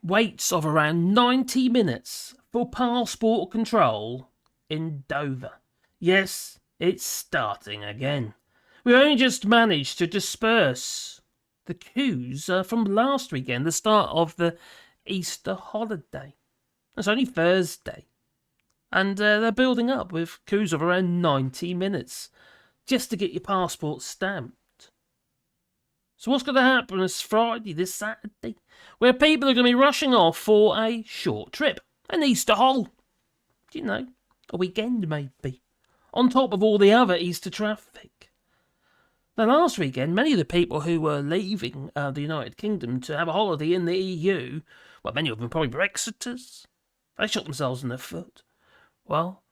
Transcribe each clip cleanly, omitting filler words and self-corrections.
Waits of around 90 minutes for passport control in Dover. Yes, it's starting again. We only just managed to disperse the queues from last weekend, the start of the Easter holiday. It's only Thursday. And they're building up with queues of around 90 minutes just to get your passport stamped. So what's going to happen this Friday, this Saturday, where people are going to be rushing off for a short trip, an Easter hol. You know, a weekend maybe, on top of all the other Easter traffic. Now, last weekend, many of the people who were leaving the United Kingdom to have a holiday in the EU, well, many of them probably Brexiters, they shot themselves in the foot. Well,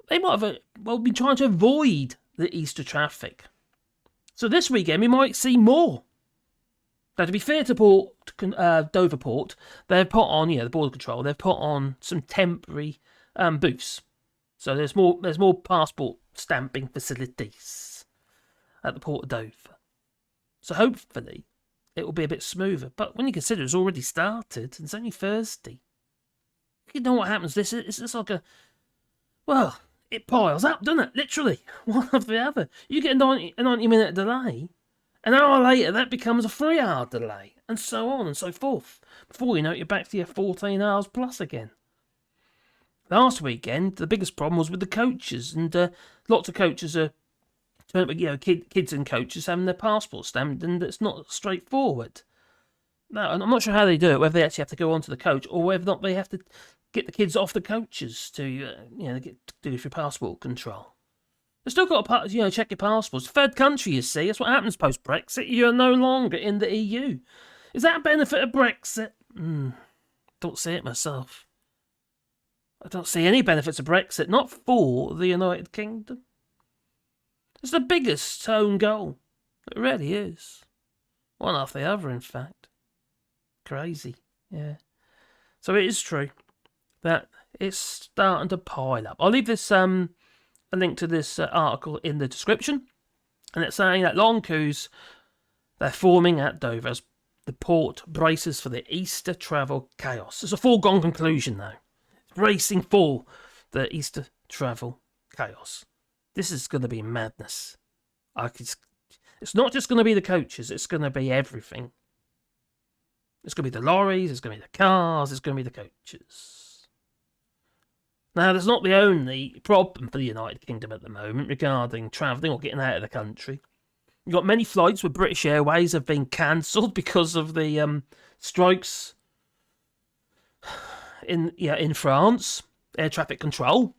they might have been trying to avoid the Easter traffic. So this weekend we might see more. Now, to be fair to Dover Port, they've put on, the border control, they've put on some temporary booths. So there's more passport stamping facilities at the Port of Dover. So hopefully it will be a bit smoother. But when you consider it's already started, it's only Thursday. You know what happens? It's just like it piles up, doesn't it? Literally, one after the other. You get a 90-minute delay, an hour later that becomes a 3-hour delay, and so on and so forth. Before you know it, you're back to your 14 hours plus again. Last weekend, the biggest problem was with the coaches, and lots of coaches are, kids and coaches having their passports stamped, and it's not straightforward. No, and I'm not sure how they do it, whether they actually have to go onto the coach, or whether or not they have to get the kids off the coaches to, do your passport control. You've still got to, check your passports. Third country, you see. That's what happens post-Brexit. You're no longer in the EU. Is that a benefit of Brexit? Don't see it myself. I don't see any benefits of Brexit, not for the United Kingdom. It's the biggest own goal. It really is. One after the other, in fact. Crazy, yeah. So it is true that it's starting to pile up. I'll leave this a link to this article in the description, and it's saying that long queues they're forming at Dover as the port braces for the Easter travel chaos. It's a foregone conclusion now. It's bracing for the Easter travel chaos. This is going to be madness. It's not just going to be the coaches. It's going to be everything. It's going to be the lorries, it's going to be the cars, it's going to be the coaches. Now, that's not the only problem for the United Kingdom at the moment regarding travelling or getting out of the country. You've got many flights with British Airways have been cancelled because of the strikes in France, air traffic control.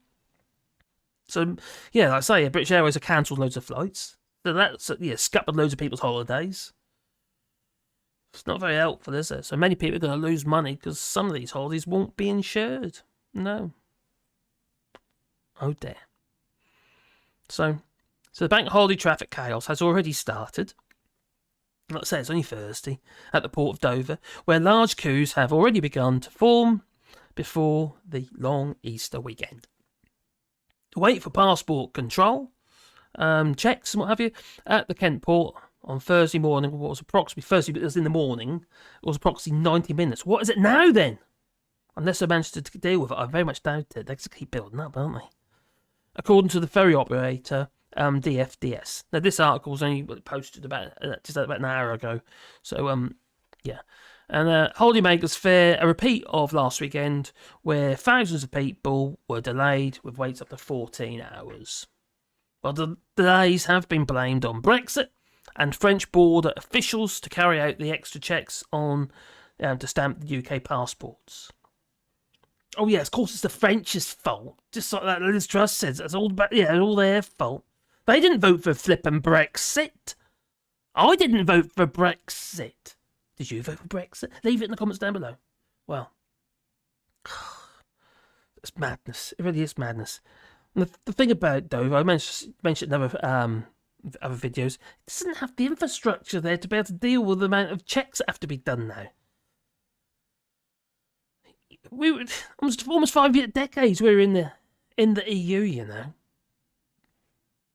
So, like I say, British Airways have cancelled loads of flights. So that's, scuppered loads of people's holidays. It's not very helpful, is it? So many people are going to lose money because some of these holidays won't be insured. No. Oh dear. So the bank holiday traffic chaos has already started. Like I say, it's only Thursday at the Port of Dover, where large queues have already begun to form before the long Easter weekend. To wait for passport control, checks and what have you, at the Kent Port on Thursday morning, what was approximately Thursday, but it was in the morning, it was approximately 90 minutes. What is it now then? Unless they managed to deal with it, I very much doubt it. They just keep building up, don't they? According to the ferry operator, DFDS. Now, this article was only posted just about an hour ago. So, And Holidaymakers fair, a repeat of last weekend, where thousands of people were delayed with waits up to 14 hours. Well, the delays have been blamed on Brexit and French border officials to carry out the extra checks on to stamp the UK passports. Oh yes, of course it's the French's fault. Just like that Liz Truss says, it's all all their fault. They didn't vote for flippin' Brexit. I didn't vote for Brexit. Did you vote for Brexit? Leave it in the comments down below. Well, it's madness. It really is madness. And the thing about Dover, I mentioned in other videos, it doesn't have the infrastructure there to be able to deal with the amount of checks that have to be done now. We were almost 5 decades we were in the EU, you know.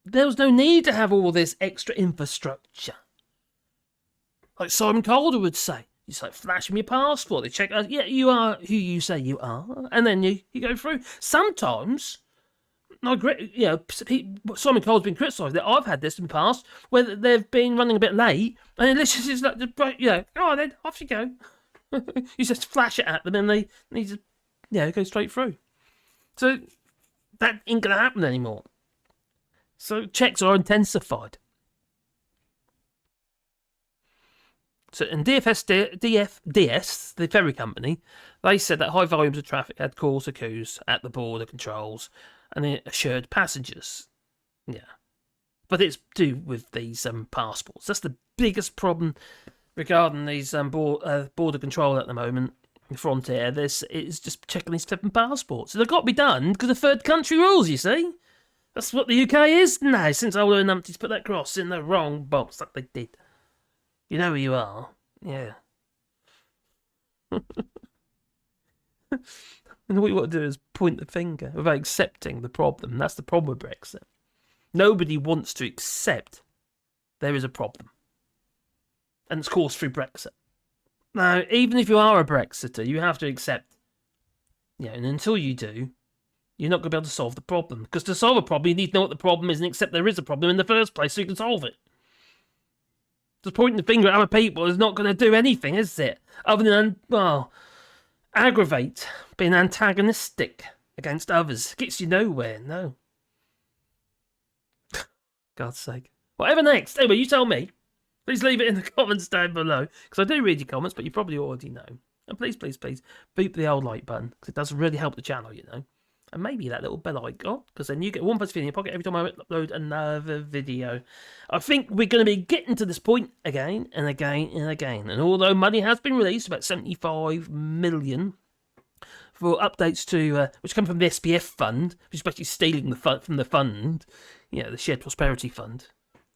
There was no need to have all this extra infrastructure. Like Simon Calder would say, You just like flash them your passport. They check, yeah, you are who you say you are, and then you go through. Sometimes, I agree, Simon Cole's been criticised that I've had this in the past where they've been running a bit late, and then it's just like, oh, then off you go. You just flash it at them, and they just, go straight through. So that ain't gonna happen anymore. So checks are intensified. So in DFDS, the ferry company, they said that high volumes of traffic had caused a coups at the border controls, and it assured passengers. Yeah. But it's to do with these passports. That's the biggest problem regarding these border control at the moment. The frontier, this is just checking these flipping passports. So they've got to be done because of third country rules, you see. That's what the UK is now, since old numpties put that cross in the wrong box like they did. You know who you are. Yeah. And what you want to do is point the finger without accepting the problem. That's the problem with Brexit. Nobody wants to accept there is a problem. And it's caused through Brexit. Now, even if you are a Brexiter, you have to accept. And until you do, you're not going to be able to solve the problem. Because to solve a problem, you need to know what the problem is and accept there is a problem in the first place so you can solve it. Just pointing the finger at other people is not going to do anything, is it? Other than, aggravate, being antagonistic against others. It gets you nowhere, no. God's sake. Whatever next. Anyway, you tell me. Please leave it in the comments down below, because I do read your comments, but you probably already know. And please, please, please, boop the old like button, because it does really help the channel, And maybe that little bell icon, because then you get one plus video in your pocket every time I upload another video. I think we're going to be getting to this point again and again and again. And although money has been released, about 75 million, for updates to which come from the SPF fund, which is basically stealing the from the fund, the Shared Prosperity Fund.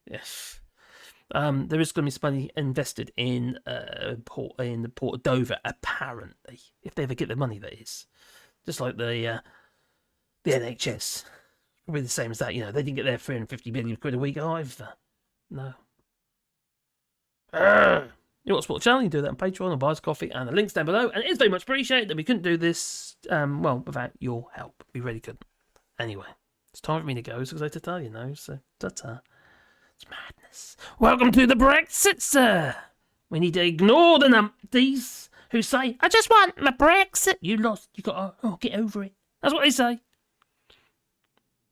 Yes. There is going to be some money invested in the port of Dover, apparently, if they ever get the money. That is, just like the NHS, probably the same as that. They didn't get their 350 million quid a week either. No. You want to support the channel? You can do that on Patreon or buy us coffee, and the links down below. And it is very much appreciated that we couldn't do this without your help. We really couldn't. Anyway, it's time for me to go, so I to tell so ta-ta. It's madness. Welcome to the Brexit, sir. We need to ignore the numpties who say, I just want my Brexit. You lost. You got to get over it. That's what they say.